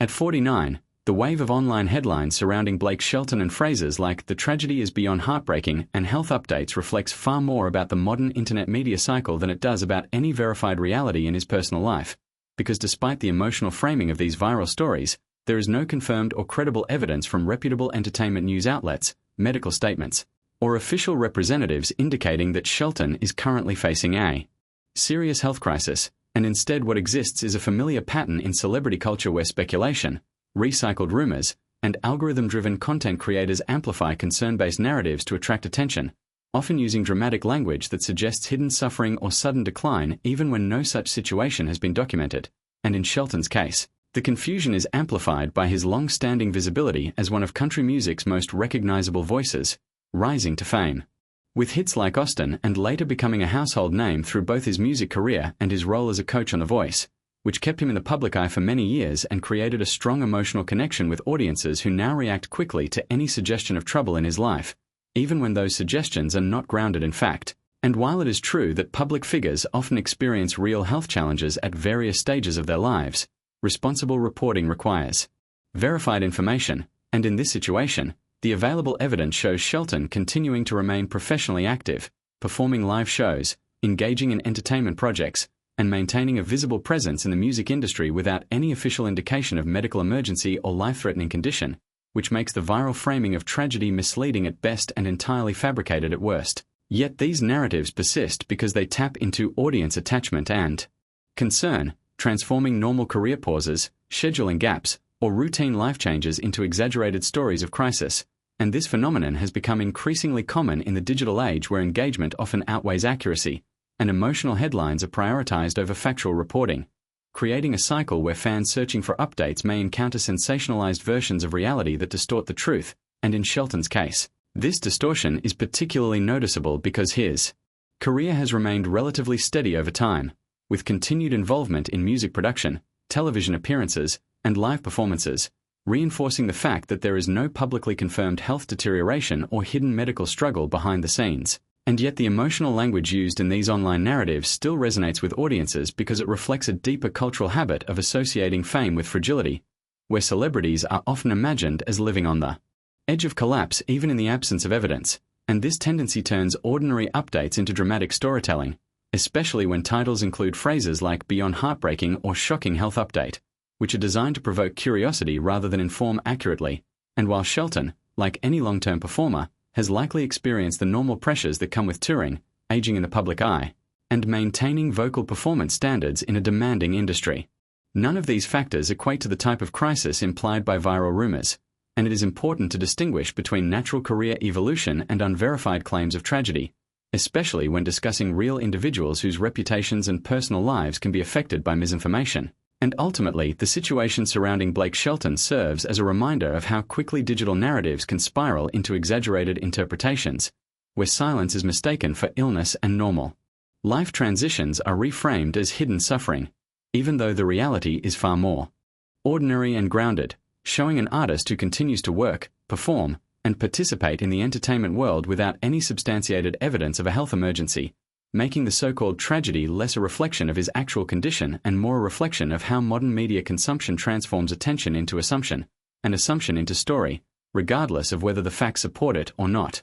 At 49, the wave of online headlines surrounding Blake Shelton and phrases like "the tragedy is beyond heartbreaking" and health updates reflects far more about the modern internet media cycle than it does about any verified reality in his personal life. Because despite the emotional framing of these viral stories, there is no confirmed or credible evidence from reputable entertainment news outlets, medical statements, or official representatives indicating that Shelton is currently facing a serious health crisis, and instead what exists is a familiar pattern in celebrity culture where speculation, recycled rumors, and algorithm-driven content creators amplify concern-based narratives to attract attention, often using dramatic language that suggests hidden suffering or sudden decline even when no such situation has been documented. And in Shelton's case, the confusion is amplified by his long-standing visibility as one of country music's most recognizable voices, rising to fame. With hits like Austin and later becoming a household name through both his music career and his role as a coach on The Voice, which kept him in the public eye for many years and created a strong emotional connection with audiences who now react quickly to any suggestion of trouble in his life, even when those suggestions are not grounded in fact. And while it is true that public figures often experience real health challenges at various stages of their lives, responsible reporting requires verified information, and in this situation, the available evidence shows Shelton continuing to remain professionally active, performing live shows, engaging in entertainment projects, and maintaining a visible presence in the music industry without any official indication of medical emergency or life-threatening condition, which makes the viral framing of tragedy misleading at best and entirely fabricated at worst. Yet these narratives persist because they tap into audience attachment and concern, transforming normal career pauses, scheduling gaps, or routine life changes into exaggerated stories of crisis. And this phenomenon has become increasingly common in the digital age where engagement often outweighs accuracy, and emotional headlines are prioritized over factual reporting, creating a cycle where fans searching for updates may encounter sensationalized versions of reality that distort the truth. And in Shelton's case, this distortion is particularly noticeable because his career has remained relatively steady over time, with continued involvement in music production, television appearances, and live performances, reinforcing the fact that there is no publicly confirmed health deterioration or hidden medical struggle behind the scenes. And yet the emotional language used in these online narratives still resonates with audiences because it reflects a deeper cultural habit of associating fame with fragility, where celebrities are often imagined as living on the edge of collapse even in the absence of evidence, and this tendency turns ordinary updates into dramatic storytelling, especially when titles include phrases like "beyond heartbreaking" or "shocking health update," which are designed to provoke curiosity rather than inform accurately. And while Shelton, like any long-term performer, has likely experienced the normal pressures that come with touring, aging in the public eye, and maintaining vocal performance standards in a demanding industry, none of these factors equate to the type of crisis implied by viral rumors, and it is important to distinguish between natural career evolution and unverified claims of tragedy, especially when discussing real individuals whose reputations and personal lives can be affected by misinformation. And ultimately, the situation surrounding Blake Shelton serves as a reminder of how quickly digital narratives can spiral into exaggerated interpretations, where silence is mistaken for illness and normal. Life transitions are reframed as hidden suffering, even though the reality is far more ordinary and grounded, showing an artist who continues to work, perform, and participate in the entertainment world without any substantiated evidence of a health emergency, making the so-called tragedy less a reflection of his actual condition and more a reflection of how modern media consumption transforms attention into assumption, and assumption into story, regardless of whether the facts support it or not.